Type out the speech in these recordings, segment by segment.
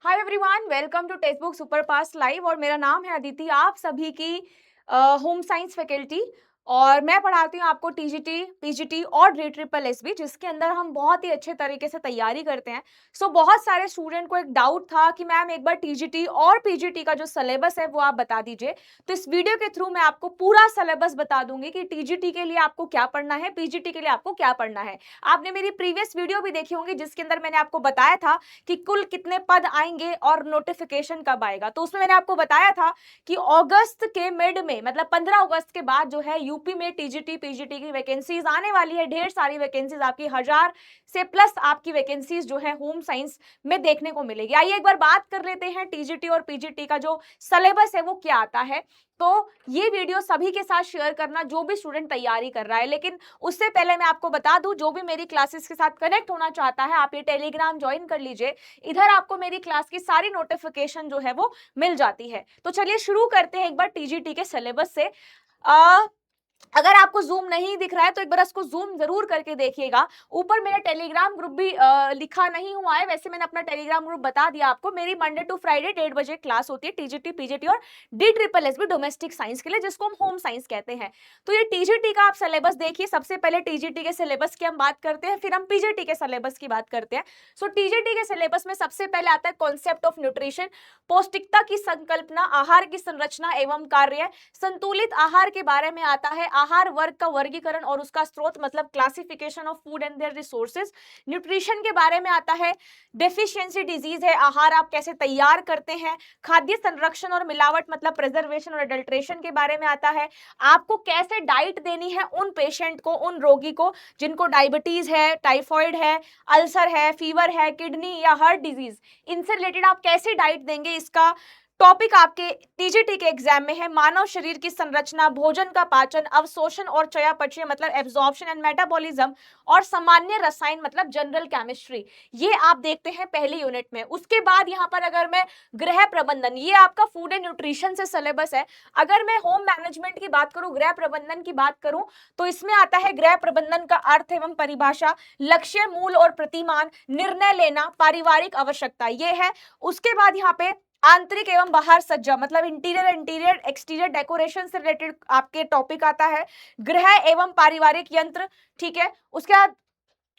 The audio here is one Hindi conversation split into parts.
Hi everyone, welcome to textbook super fast live. और मेरा नाम है अदिति, आप सभी की होम साइंस फैकल्टी। और मैं पढ़ाती हूँ आपको टीजीटी, पीजीटी और JSSB, जिसके अंदर हम बहुत ही अच्छे तरीके से तैयारी करते हैं। बहुत सारे स्टूडेंट को एक डाउट था कि मैम एक बार टीजीटी और पीजीटी का जो सिलेबस है वो आप बता दीजिए। तो इस वीडियो के थ्रू मैं आपको पूरा सिलेबस बता दूंगी कि टीजीटी के लिए आपको क्या पढ़ना है, पीजीटी के लिए आपको क्या पढ़ना है। आपने मेरी प्रीवियस वीडियो भी देखी होंगी जिसके अंदर मैंने आपको बताया था कि कुल कितने पद आएंगे और नोटिफिकेशन कब आएगा। तो उसमें मैंने आपको बताया था कि अगस्त के मिड में, मतलब 15 अगस्त के बाद जो है यूपी में टीजीटी पीजीटी की वैकेंसीज आने वाली है। ढेर सारी वैकेंसीज, आपकी 1000 से प्लस आपकी वैकेंसीज जो है होम साइंस में देखने को मिलेगी। आइए एक बार बात कर लेते हैं टीजीटी और पीजीटी का जो सिलेबस है वो क्या आता है। तो ये वीडियो सभी के साथ शेयर करना जो भी स्टूडेंट तैयारी कर रहा है। लेकिन उससे पहले मैं आपको बता दूं, जो भी मेरी क्लासेस के साथ कनेक्ट होना चाहता है आप ये टेलीग्राम ज्वाइन कर लीजिए। इधर आपको मेरी क्लास की सारी नोटिफिकेशन जो है वो मिल जाती है। तो चलिए शुरू करते हैं एक बार टीजीटी के सिलेबस से। अगर आपको जूम नहीं दिख रहा है तो एक बार इसको जूम जरूर करके देखिएगा। ऊपर मेरा टेलीग्राम ग्रुप भी लिखा नहीं हुआ है, वैसे मैंने अपना टेलीग्राम ग्रुप बता दिया आपको। मेरी मंडे टू फ्राइडे 1:30 बजे क्लास होती है टीजीटी पीजीटी और DSSB डोमेस्टिक साइंस के लिए, जिसको हम होम साइंस कहते हैं। तो ये टीजीटी का आप सिलेबस देखिए। सबसे पहले टीजीटी के सिलेबस की हम बात करते हैं, फिर हम पीजीटी के सिलेबस की बात करते हैं। टीजीटी के सिलेबस में सबसे पहले आता है कॉन्सेप्ट ऑफ न्यूट्रिशन, पौष्टिकता की संकल्पना, आहार की संरचना एवं कार्य, संतुलित आहार के बारे में आता है, आहार वर्ग का वर्गीकरण और उसका स्रोत मतलब classification of food and their resources. Nutrition के बारे में आता है, डेफिशिएंसी डिजीज है, आहार आप कैसे तैयार करते हैं, खाद्य संरक्षण और मिलावट मतलब प्रिजर्वेशन और अडल्ट्रेशन के बारे में आता है, आपको कैसे डाइट देनी है उन पेशेंट को, उन रोगी को जिनको डायबिटीज है, टाइफॉइड है, अल्सर है, फीवर है, किडनी या हार्ट डिजीज, इनसे रिलेटेड आप कैसे डाइट देंगे, इसका टॉपिक आपके टीजीटी के एग्जाम में है। मानव शरीर की संरचना, भोजन का पाचन, अवशोषण और चयापचय मतलब एब्जॉर्प्शन एंड मेटाबॉलिज्म, और सामान्य रसायन मतलब जनरल केमिस्ट्री, ये आप देखते हैं पहली यूनिट में। उसके बाद यहाँ पर अगर मैं गृह प्रबंधन, ये आपका फूड एंड न्यूट्रिशन से सिलेबस है। अगर मैं होम मैनेजमेंट की बात करूं, गृह प्रबंधन की बात करूं, तो इसमें आता है गृह प्रबंधन का अर्थ एवं परिभाषा, लक्ष्य, मूल और प्रतिमान, निर्णय लेना, पारिवारिक आवश्यकता, ये है। उसके बाद यहाँ पे आंतरिक एवं बाहर सज्जा मतलब इंटीरियर एक्सटीरियर डेकोरेशन से रिलेटेड आपके टॉपिक आता है, गृह एवं पारिवारिक यंत्र, ठीक है। उसके बाद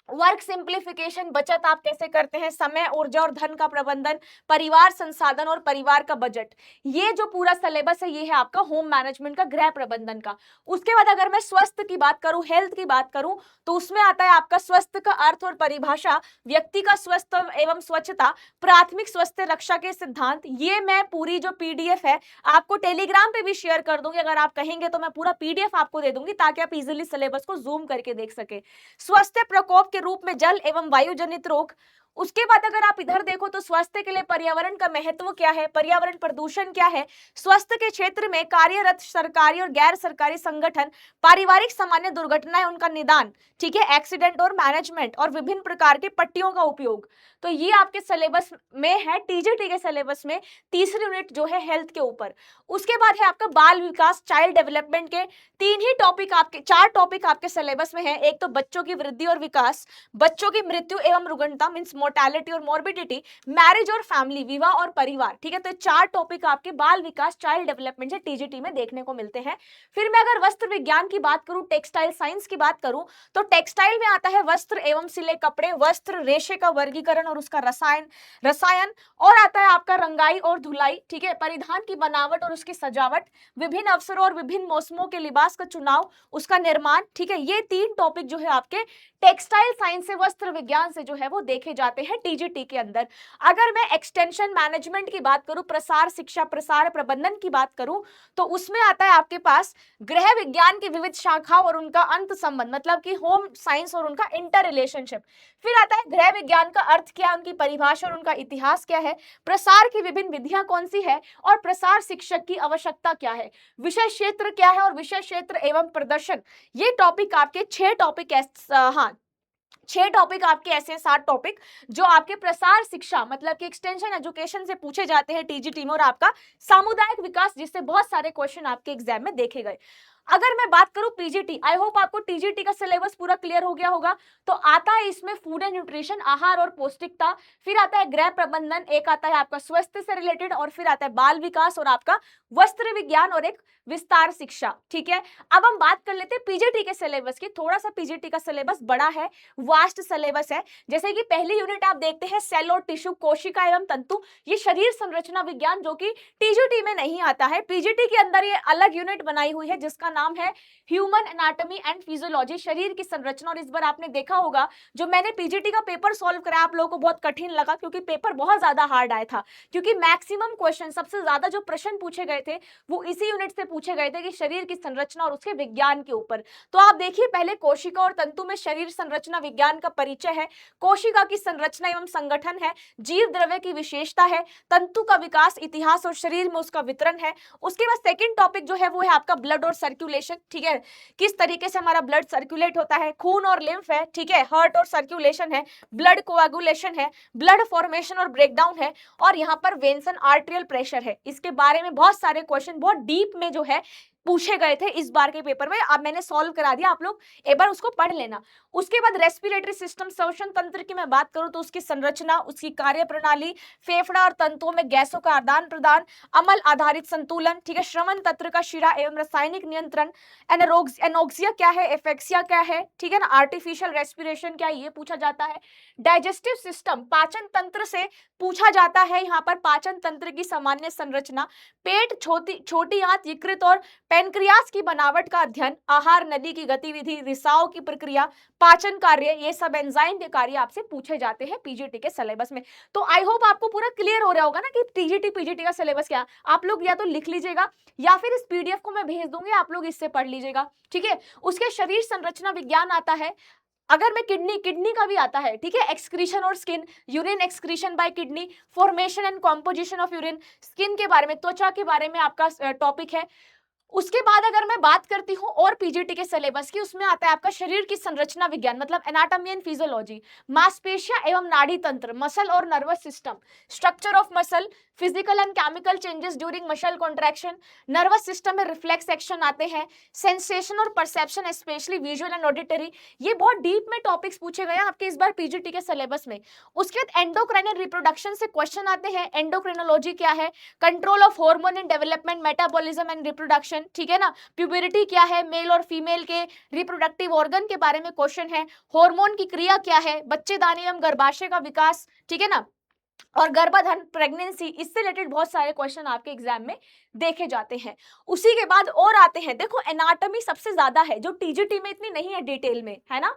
वर्क सिंप्लीफिकेशन, बचत आप कैसे करते हैं, समय, ऊर्जा और धन का प्रबंधन, परिवार संसाधन और परिवार का बजट, ये जो पूरा सिलेबस है ये है आपका होम मैनेजमेंट का, गृह प्रबंधन का। उसके बाद अगर मैं स्वास्थ्य की बात करूं, हेल्थ की बात करूं, तो उसमें आता है आपका स्वास्थ्य का अर्थ और परिभाषा, व्यक्ति का स्वास्थ्य एवं स्वच्छता, प्राथमिक स्वास्थ्य रक्षा के सिद्धांत। ये मैं पूरी जो पीडीएफ है आपको टेलीग्राम पे भी शेयर कर दूंगी। अगर आप कहेंगे तो मैं पूरा पीडीएफ आपको दे दूंगी ताकि आप इजिली सिलेबस को जूम करके देख सके। स्वास्थ्य प्रकोप के रूप में जल एवं वायु जनित रोग। उसके बाद अगर आप इधर देखो तो स्वास्थ्य के लिए पर्यावरण का महत्व क्या है, पर्यावरण प्रदूषण क्या है, स्वास्थ्य के क्षेत्र में कार्यरत सरकारी और गैर सरकारी संगठन, पारिवारिक सामान्य दुर्घटनाएं उनका निदान, ठीक है, एक्सीडेंट और मैनेजमेंट, और विभिन्न प्रकार के पट्टियों का उपयोग। तो ये आपके सिलेबस में है, टीजीटी के सिलेबस में तीसरी यूनिट जो है हेल्थ के ऊपर। उसके बाद है आपका बाल विकास, चाइल्ड डेवलपमेंट के तीन ही टॉपिक आपके, चार टॉपिक आपके सिलेबस में है। एक तो बच्चों की वृद्धि और विकास, बच्चों की मृत्यु एवं रुग्णता मींस मोर्टेलिटी और मॉर्बिडिटी, मैरिज और फैमिली, विवाह और परिवार, ठीक है। तो चार टॉपिक आपके बाल विकास, चाइल्ड डेवलपमेंट से टीजीटी में देखने को मिलते हैं। फिर मैं अगर वस्त्र विज्ञान की बात करूं, टेक्सटाइल साइंस की बात करूं, तो टेक्सटाइल में आता है वस्त्र एवं सिले कपड़े, वस्त्र, रेशे का वर्गीकरण और उसका रसायन, और आता है आपका रंगाई और धुलाई, ठीक है, परिधान की बनावट और उसकी सजावट, विभिन्न अवसरों और विभिन्न मौसमों के लिबास का चुनाव, उसका निर्माण, ठीक है। ये तीन टॉपिक जो है आपके टेक्सटाइल साइंस से, वस्त्र विज्ञान से जो है वो देखे जाते हैं टीजीटी के अंदर। अगर मैं एक्सटेंशन मैनेजमेंट की बात करूं, प्रसार शिक्षा प्रसार प्रबंधन की बात करूं, तो उसमें आता है आपके पास गृह विज्ञान की विविध शाखाओं और उनका अंत संबंध मतलब कि होम साइंस और उनका इंटर रिलेशनशिप। फिर आता है गृह विज्ञान का अर्थ क्या है, उनकी परिभाषा और उनका इतिहास क्या है, प्रसार की विभिन्न विधियां कौन सी है, और प्रसार शिक्षक की आवश्यकता क्या है, विषय क्षेत्र क्या है और विषय क्षेत्र एवं प्रदर्शन। ये टॉपिक आपके 6 टॉपिक, हाँ 6 टॉपिक आपके ऐसे 7 टॉपिक जो आपके प्रसार शिक्षा मतलब कि एक्सटेंशन एजुकेशन से पूछे जाते हैं टीजीटी में, और आपका सामुदायिक विकास जिससे बहुत सारे क्वेश्चन आपके एग्जाम में देखे गए। अगर मैं बात करूं पीजीटी, आई होप आपको टीजीटी का सिलेबस पूरा क्लियर हो गया होगा। तो आता है इसमें फूड एंड न्यूट्रिशन, आहार और पौष्टिकता, फिर आता है गृह प्रबंधन, एक आता है आपका स्वास्थ्य से रिलेटेड, और फिर आता है बाल विकास और आपका वस्त्र विज्ञान और एक विस्तार शिक्षा। ठीक है, अब हम बात कर लेते हैं पीजीटी के सिलेबस की। थोड़ा सा पीजीटी का सिलेबस बड़ा है, वास्ट सिलेबस है। जैसे कि पहली यूनिट आप देखते हैं सेल और टिश्यू, कोशिका एवं तंतु, ये शरीर संरचना विज्ञान, जो कि टीजीटी में नहीं आता है। पीजीटी के अंदर ये अलग यूनिट बनाई हुई है जिसका नाम है ह्यूमन एनाटॉमी एंड फिजियोलॉजी, शरीर की संरचना। और इस बार आपने देखा होगा जो मैंने पीजीटी का पेपर सॉल्व करा, आप लोगों को बहुत कठिन लगा क्योंकि पेपर बहुत ज्यादा हार्ड आया था, क्योंकि मैक्सिमम क्वेश्चन, सबसे ज्यादा जो प्रश्न पूछे गए थे वो इसी यूनिट से पूछे गए थे कि शरीर की संरचना और उसके विज्ञान के ऊपर। तो आप देखिए, पहले कोशिका और तंतु में शरीर संरचना विज्ञान का परिचय है, कोशिका की संरचना एवं संगठन है, जीव द्रव्य की विशेषता है, तंतु का विकास, इतिहास और शरीर में उसका वितरण है। उसके बाद सेकंड टॉपिक जो है वो है आपका ब्लड और सर्कुलेशन। ठीक है, किस तरीके से हमारा ब्लड सर्कुलेट होता है, खून और लिम्फ है, ठीक है, हार्ट और सर्कुलेशन है, ब्लड कोआगुलेशन है, ब्लड फॉर्मेशन और ब्रेकडाउन है, और यहाँ पर वेन्स एंड आर्टेरियल प्रेशर है। इसके बारे में बहुत सारे क्वेश्चन बहुत डीप में जो है पूछे गए थे इस बार के पेपर में। अब मैंने सॉल्व करा दिया, आप लोग एक बार उसको पढ़ लेना। उसके बाद रेस्पिरेटरी सिस्टम, श्वसन तंत्र की मैं बात करूं तो उसकी संरचना, उसकी कार्य प्रणाली, फेफड़ा और तंतुओं में गैसों का आदान प्रदान, अम्ल आधारित संतुलन, ठीक है, श्रवण तंत्र का शिरा एवं रासायनिक नियंत्रण, एनोक्सिया क्या है, एफेक्सिया क्या है, ठीक है ना, आर्टिफिशियल रेस्पिरेशन क्या है, ये पूछा जाता है। डाइजेस्टिव सिस्टम, पाचन तंत्र से पूछा जाता है, यहाँ पर पाचन तंत्र की सामान्य संरचना, पेट, छोटी आंत, यकृत और पेनक्रियास की बनावट का अध्ययन, आहार नली की गतिविधि, रिसाव की प्रक्रिया, पाचन कार्य, ये सब एंजाइम के कार्य आपसे पूछे जाते हैं पीजीटी के सिलेबस में। तो आई होप आपको पूरा क्लियर हो रहा होगा ना कि टीजीटी पीजीटी का सिलेबस क्या। आप लोग या तो लिख लीजिएगा या फिर इस पीडीएफ को मैं भेज दूंगी, आप लोग इससे पढ़ लीजिएगा। ठीक है, उसके शरीर संरचना विज्ञान आता है। अगर मैं किडनी का भी आता है, ठीक है, एक्सक्रीशन और skin, urine excretion bye kidney, formation and composition of urine, skin के बारे में, त्वचा के बारे में आपका टॉपिक है। उसके बाद अगर मैं बात करती हूँ और पीजीटी के सिलेबस की, उसमें आता है आपका शरीर की संरचना विज्ञान, मतलब एनाटॉमी एंड फिजियोलॉजी, मांसपेशियां एवं नाड़ी तंत्र, मसल और nervous system, structure of muscle, physical and chemical changes during muscle contraction, nervous system में रिफ्लेक्स एक्शन आते हैं, सेंसेशन और perception specially visual and auditory. ये बहुत डीप में टॉपिक्स पूछे गए हैं आपके इस बार पीजीटी के सिलेबस में। उसके बाद एंडोक्राइन एंड रिप्रोडक्शन से क्वेश्चन आते हैं, एंडोक्रिनोलॉजी क्या है, control of hormone and development, metabolism and reproduction, ठीक है ना, प्यूबरिटी क्या है, मेल और फीमेल के रिप्रोडक्टिव ऑर्गन के बारे में क्वेश्चन है, हार्मोन की क्रिया क्या है, बच्चेदानी एवं गर्भाशय का विकास, ठीक है ना, और गर्भाधान, प्रेगनेंसी, इससे रिलेटेड बहुत सारे क्वेश्चन आपके एग्जाम में देखे जाते हैं। उसी के बाद और आते हैं, देखो एनाटॉमी सबसे ज्यादा है जो टीजीटी में इतनी नहीं है डिटेल में, है ना।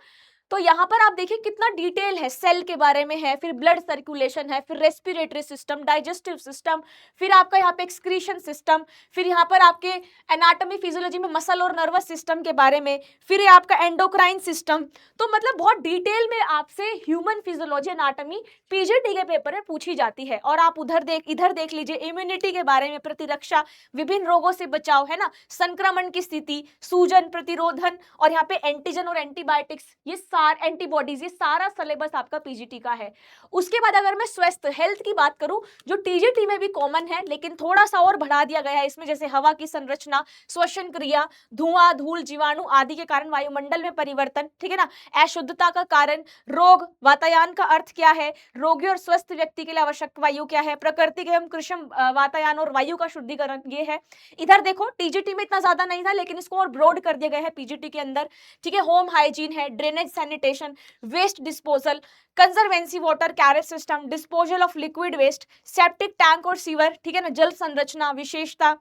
तो यहाँ पर आप देखिए कितना डिटेल है, सेल के बारे में है, फिर ब्लड सर्कुलेशन है, फिर रेस्पिरेटरी सिस्टम, डाइजेस्टिव सिस्टम, फिर आपका यहाँ पे एक्सक्रीशन सिस्टम, फिर यहाँ पर आपके एनाटॉमी फिजियोलॉजी में मसल और नर्वस सिस्टम के बारे में, फिर ये आपका एंडोक्राइन सिस्टम। तो मतलब बहुत डिटेल में आपसे ह्यूमन फिजियोलॉजी एनाटॉमी पीजीटी के पेपर में पूछी जाती है। और आप इधर देख लीजिए, इम्यूनिटी के बारे में, प्रतिरक्षा, विभिन्न रोगों से बचाव, है ना, संक्रमण की स्थिति, सूजन, प्रतिरोधन, और यहाँ पे एंटीजन और एंटीबायोटिक्स, ये एंटीबॉडीज, ये सारा सिलेबस आपका पीजीटी का है। उसके बाद अगर मैं स्वस्थ हेल्थ की बात करूं, जो टीजीटी में भी कॉमन है लेकिन थोड़ा सा और बढ़ा दिया गया है इसमें, जैसे हवा की संरचना, श्वसन क्रिया, धुआं, धूल, जीवाणु आदि के कारण वायुमंडल में परिवर्तन, ठीक है ना, अशुद्धता का कारण, रोग, वातायन का अर्थ क्या है, रोगी और स्वस्थ व्यक्ति के लिए आवश्यक वायु क्या है, प्राकृतिक एवं कृत्रिम वातायन और वायु का शुद्धिकरण, ये है। इधर देखो टीजीटी में इतना ज्यादा नहीं था लेकिन इसको और ब्रॉड कर दिया गया है पीजीटी के अंदर, ठीक है, होम हाइजीन है, drainage, sanitation, waste disposal, conservancy water carriage system, disposal of liquid waste, septic tank और सीवर, ठीक है ना, जल संरचना, विशेषता,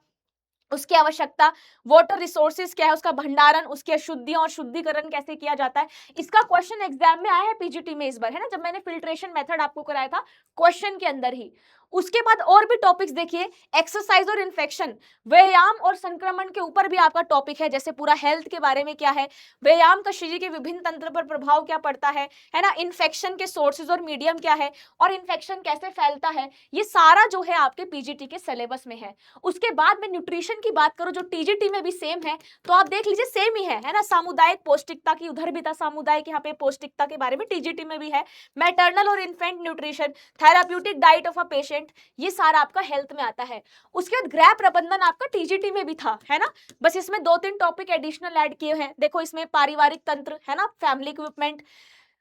उसकी आवश्यकता, वाटर रिसोर्सेज क्या है, उसका भंडारण, उसकी अशुद्धियां और शुद्धिकरण कैसे किया जाता है। इसका क्वेश्चन एग्जाम में आया है पीजीटी में इस बार, है ना, जब मैंने फिल्ट्रेशन मेथड आपको कराया था क्वेश्चन के अंदर ही। उसके बाद और भी टॉपिक्स देखिए, एक्सरसाइज और इन्फेक्शन, व्यायाम और संक्रमण के ऊपर भी आपका टॉपिक है, जैसे पूरा हेल्थ के बारे में क्या है, व्यायाम का शरीर के विभिन्न तंत्र पर प्रभाव क्या पड़ता है ना, इन्फेक्शन के सोर्सेज और मीडियम क्या है, और इन्फेक्शन कैसे फैलता है, ये सारा जो है आपके पीजीटी के सिलेबस में है। उसके बाद में न्यूट्रिशन की बात करूं जो टीजीटी में भी सेम है, तो आप देख लीजिए सेम ही है ना, सामुदायिक पौष्टिकता की, उधर भी था सामुदायिक, यहाँ पे पौष्टिकता के बारे में टीजीटी में भी है, मैटरनल और infant nutrition, therapeutic diet of a patient, management, ये सारा आपका हेल्थ में आता है। उसके बाद गृह प्रबंधन आपका टीजीटी में भी था, है ना, बस इसमें 2-3 टॉपिक एडिशनल ऐड किए हैं। देखो इसमें पारिवारिक तंत्र, है ना, फैमिली इक्विपमेंट,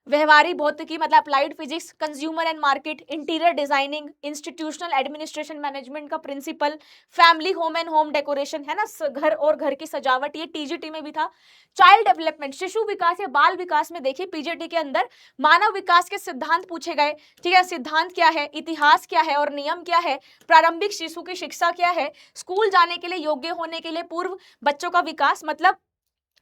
व्यवहारिक भौतिकी मतलब applied physics, consumer and market, interior designing, institutional administration management का principle, family home and home decoration, है ना, घर और घर की सजावट, ये टीजीटी में भी था। चाइल्ड डेवलपमेंट, शिशु विकास या बाल विकास में देखिए पीजीटी के अंदर मानव विकास के सिद्धांत पूछे गए, ठीक है, सिद्धांत क्या है, इतिहास क्या है और नियम क्या है, प्रारंभिक शिशु की शिक्षा क्या है, स्कूल जाने के लिए योग्य होने के लिए पूर्व बच्चों का विकास, मतलब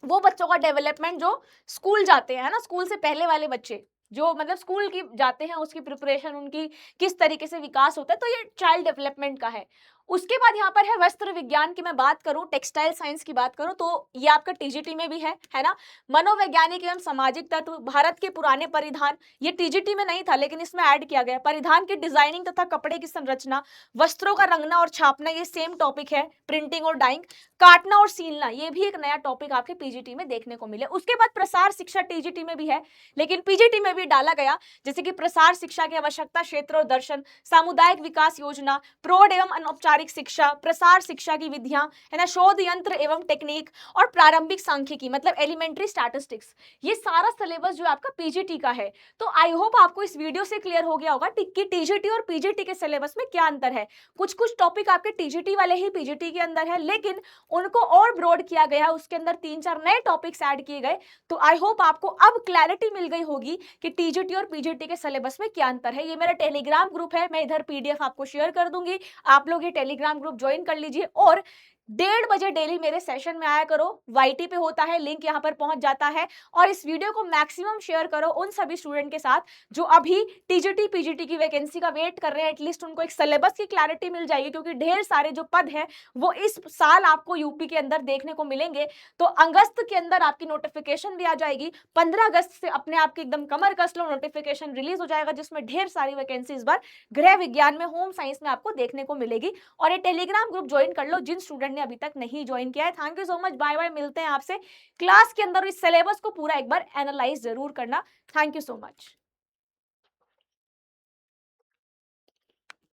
वो बच्चों का डेवलपमेंट जो स्कूल जाते हैं ना, स्कूल से पहले वाले बच्चे जो मतलब स्कूल की जाते हैं, उसकी प्रिपरेशन, उनकी किस तरीके से विकास होता है, तो ये चाइल्ड डेवलपमेंट का है। उसके बाद यहाँ पर है वस्त्र विज्ञान की मैं बात करूं, टेक्सटाइल साइंस की बात करूं, तो ये आपका टीजीटी में भी है ना। मनोवैज्ञानिक एवं सामाजिक तत्व, भारत के पुराने परिधान, ये टीजीटी में नहीं था लेकिन इसमें ऐड किया गया। परिधान की डिजाइनिंग तथा कपड़े की संरचना, वस्त्रों का रंगना और छापना, ये सेम टॉपिक है, प्रिंटिंग और डाइंग, काटना और सीलना, ये भी एक नया टॉपिक आपके पीजीटी में देखने को मिले। उसके बाद प्रसार शिक्षा टीजीटी में भी है लेकिन पीजीटी में भी डाला गया, जैसे कि प्रसार शिक्षा की आवश्यकता, क्षेत्र और दर्शन, सामुदायिक विकास योजना, प्रौढ़ एवं अनौपचारिक शिक्षा, प्रसार शिक्षा की विधियां, है ना, शोध यंत्र एवं टेक्निक और प्रारंभिक सांख्यिकी मतलब एलिमेंट्री स्टैटिस्टिक्स, ये सारा सिलेबस जो आपका पीजीटी का है। तो आई होप आपको इस वीडियो से क्लियर हो गया होगा कि टीजीटी और पीजीटी के सिलेबस में क्या अंतर है। कुछ कुछ टॉपिक आपके टीजीटी वाले ही पीजीटी के अंदर है लेकिन उनको और ब्रॉड किया गया, उसके अंदर 3-4 नए टॉपिक्स ऐड किए गए। तो आई होप आपको अब क्लैरिटी मिल गई होगी कि टीजीटी और पीजीटी के सिलेबस में क्या अंतर है। ये मेरा टेलीग्राम ग्रुप है, मैं इधर पीडीएफ आपको शेयर कर दूंगी, आप लोग ये टेलीग्राम ग्रुप ज्वाइन कर लीजिए और 1:30 बजे डेली मेरे सेशन में आया करो। वाईटी पे होता है, लिंक यहाँ पर पहुंच जाता है। और इस वीडियो को मैक्सिमम शेयर करो उन सभी स्टूडेंट के साथ जो अभी टीजीटी पीजीटी की वैकेंसी का वेट कर रहे हैं। एटलीस्ट उनको एक सिलेबस की क्लैरिटी मिल जाएगी क्योंकि ढेर सारे जो पद हैं वो इस साल आपको यूपी के अंदर देखने को मिलेंगे। तो अगस्त के अंदर आपकी नोटिफिकेशन भी आ जाएगी। 15 अगस्त से अपने आपके एकदम कमर कस लो, नोटिफिकेशन रिलीज हो जाएगा जिसमें ढेर सारी वैकेंसी इस बार गृह विज्ञान में, होम साइंस में आपको देखने को मिलेगी। और ये टेलीग्राम ग्रुप ज्वाइन कर लो जिन स्टूडेंट ने अभी तक नहीं ज्वाइन किया है। Thank you so much, bye bye, मिलते हैं आपसे क्लास के अंदर। इस सिलेबस को पूरा एक बार एनालाइज जरूर करना। Thank you so much.